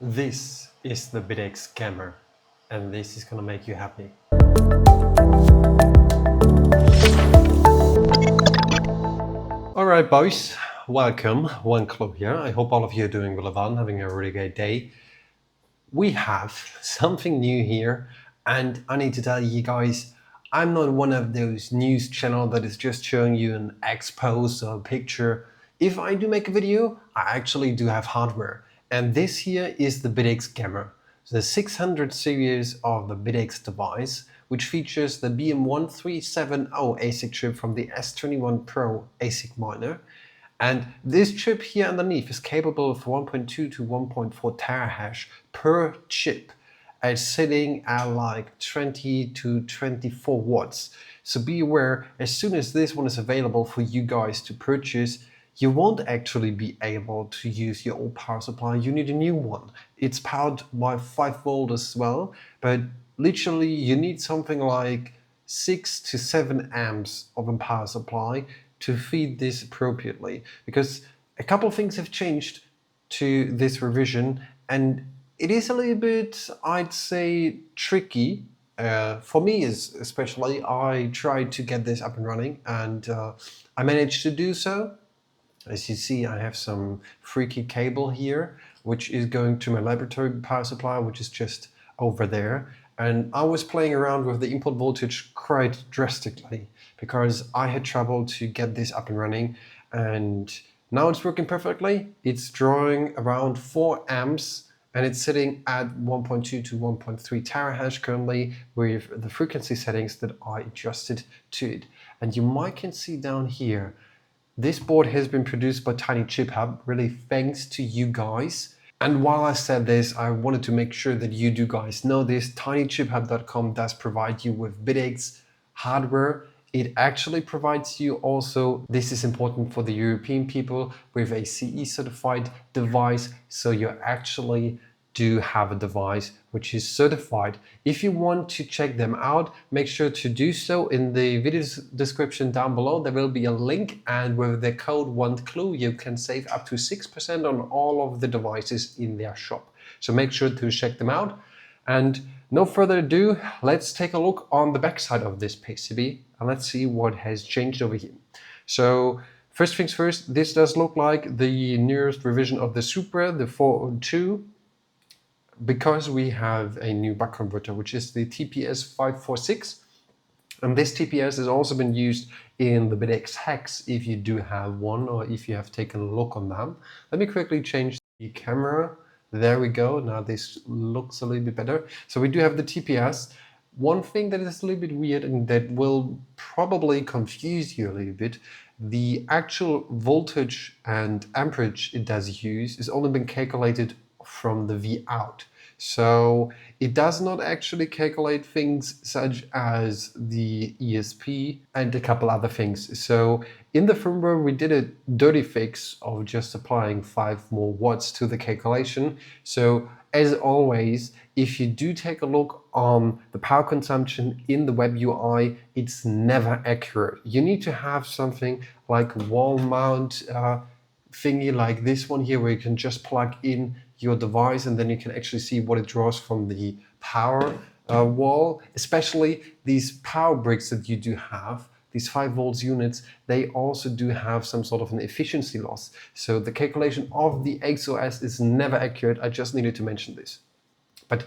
This is the Bitaxe Gamma, and this is gonna make you happy. Alright boys, welcome, WantClue here. I hope all of you are doing well, having a really great day. We have something new here, and I need to tell you guys, I'm not one of those news channels that is just showing you an expose or a picture. If I do make a video, I actually do have hardware. And this here is the Bitaxe Gamma, the 600 series of the Bitaxe device, which features the BM1370 ASIC chip from the S21 Pro ASIC miner. And this chip here underneath is capable of 1.2 to 1.4 terahash per chip. It's sitting at like 20 to 24 watts. So be aware, as soon as this one is available for you guys to purchase, you won't actually be able to use your old power supply. You need a new one. It's powered by 5 volt as well, but literally you need something like 6 to 7 amps of a power supply to feed this appropriately, because a couple of things have changed to this revision, and it is a little bit, I'd say, tricky. For me, especially, I tried to get this up and running, and I managed to do so. As you see, I have some freaky cable here, which is going to my laboratory power supply, which is just over there. And I was playing around with the input voltage quite drastically because I had trouble to get this up and running. And now it's working perfectly. It's drawing around 4 amps and it's sitting at 1.2 to 1.3 terahash currently with the frequency settings that I adjusted to it. And you might can see down here, this board has been produced by Tiny Chip Hub, really thanks to you guys. And while I said this, I wanted to make sure that you do guys know this. tinychiphub.com does provide you with Bitaxe hardware. It actually provides you also, this is important for the European people, with a CE certified device. So you actually do have a device which is certified. If you want to check them out, make sure to do so. In the video description down below, there will be a link, and with the code WantClue, you can save up to 6% on all of the devices in their shop. So make sure to check them out. And no further ado, let's take a look on the backside of this PCB and let's see what has changed over here. So first things first, this does look like the newest revision of the Supra, the 402. Because we have a new buck converter, which is the TPS546, and this TPS has also been used in the Bitaxe Hex if you do have one, or if you have taken a look on them. Let me quickly change the camera. There we go. Now this looks a little bit better. So we do have the TPS. One thing that is a little bit weird and that will probably confuse you a little bit, the actual voltage and amperage it does use is only been calculated from the V out. So it does not actually calculate things such as the ESP and a couple other things. So in the firmware, we did a dirty fix of just applying 5 more watts to the calculation. So as always, if you do take a look on the power consumption in the web UI, it's never accurate. You need to have something like a wall mount thingy like this one here, where you can just plug in your device and then you can actually see what it draws from the power wall. Especially these power bricks that you do have, these 5 volts units, they also do have some sort of an efficiency loss. So the calculation of the XOS is never accurate. I just needed to mention this. But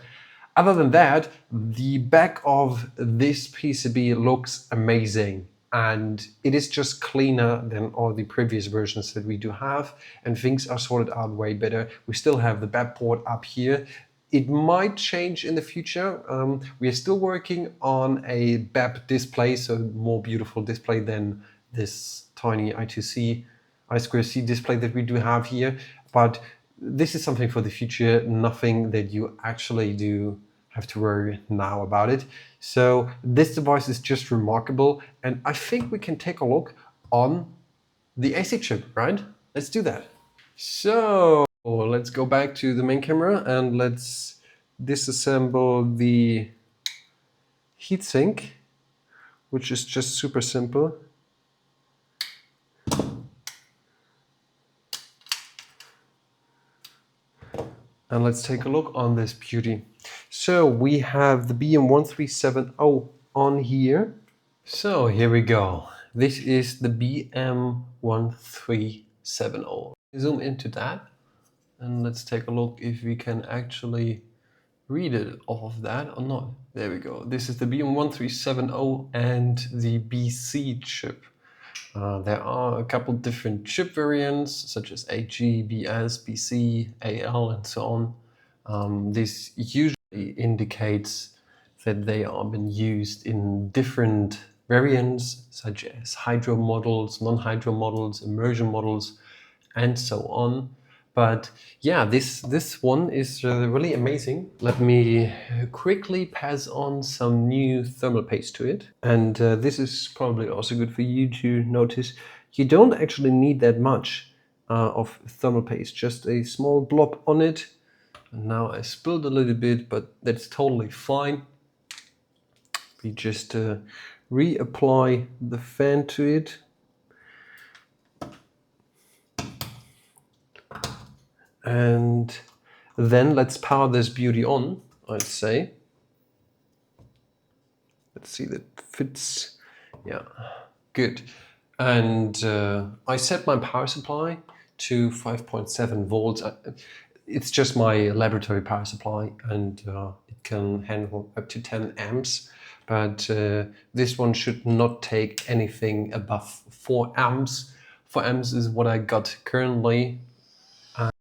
other than that, the back of this PCB looks amazing. And it is just cleaner than all the previous versions that we do have, and things are sorted out way better. We still have the BAP port up here. It might change in the future. We are still working on a BAP display, so more beautiful display than this tiny I2C display that we do have here. But this is something for the future, nothing that you actually do have to worry now about it. So this device is just remarkable, and I think we can take a look on the ASIC chip, right? Let's do that. So let's go back to the main camera and let's disassemble the heatsink, which is just super simple. And let's take a look on this beauty. So we have the BM1370 on here. So here we go. This is the BM1370. Zoom into that and let's take a look if we can actually read it off of that or not. There we go. This is the BM1370 and the BC chip. There are a couple different chip variants such as AG, BS, BC, AL and so on. This usually indicates that they are being used in different variants such as hydro models, non-hydro models, immersion models and so on. But yeah, this one is really amazing. Let me quickly pass on some new thermal paste to it. And this is probably also good for you to notice. You don't actually need that much of thermal paste, just a small blob on it. And now I spilled a little bit, but that's totally fine. We just reapply the fan to it. And then let's power this beauty on, I'd say. Let's see that fits. Yeah, good. And I set my power supply to 5.7 volts. It's just my laboratory power supply and it can handle up to 10 amps. But this one should not take anything above 4 amps. 4 amps is what I got currently.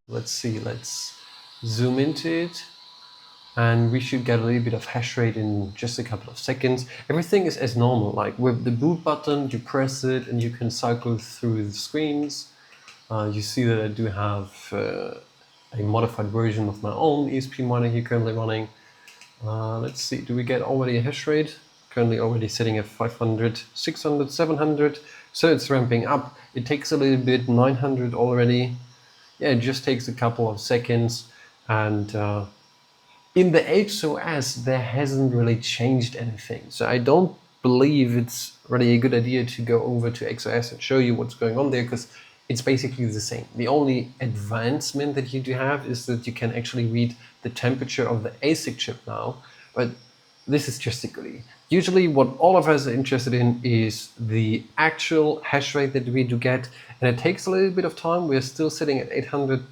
Let's see, let's zoom into it and we should get a little bit of hash rate in just a couple of seconds. Everything is as normal, like with the boot button, you press it and you can cycle through the screens. You see that I do have a modified version of my own ESP monitor here currently running. Let's see, do we get already a hash rate? Currently already sitting at 500, 600, 700. So it's ramping up. It takes a little bit, 900 already. Yeah, it just takes a couple of seconds. And in the HOS, there hasn't really changed anything. So I don't believe it's really a good idea to go over to XOS and show you what's going on there, because it's basically the same. The only advancement that you do have is that you can actually read the temperature of the ASIC chip now, but this is just a goodie. Usually what all of us are interested in is the actual hash rate that we do get, and it takes a little bit of time. We're still sitting at 800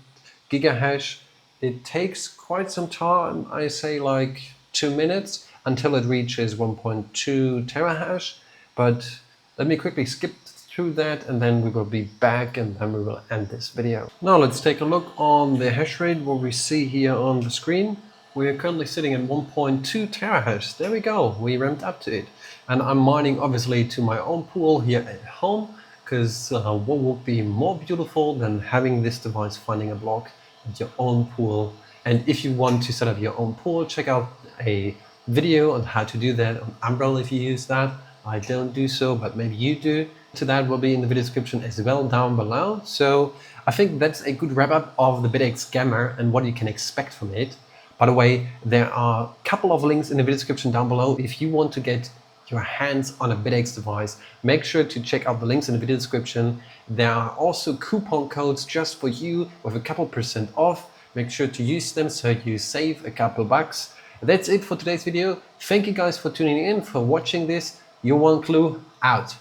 gigahash. It takes quite some time, I say like 2 minutes, until it reaches 1.2 terahash. But let me quickly skip through that and then we will be back and then we will end this video. Now let's take a look on the hash rate, what we see here on the screen. We are currently sitting at 1.2 terahash. There we go, we ramped up to it. And I'm mining obviously to my own pool here at home, because what would be more beautiful than having this device finding a block at your own pool. And if you want to set up your own pool, check out a video on how to do that on Umbrella if you use that. I don't do so, but maybe you do. To that will be in the video description as well down below. So I think that's a good wrap up of the Bitaxe Gamma and what you can expect from it. By the way, there are a couple of links in the video description down below. If you want to get your hands on a Bitaxe device, make sure to check out the links in the video description. There are also coupon codes just for you with a couple % off. Make sure to use them so you save a couple bucks. That's it for today's video. Thank you guys for tuning in, for watching this. Your WantClue out.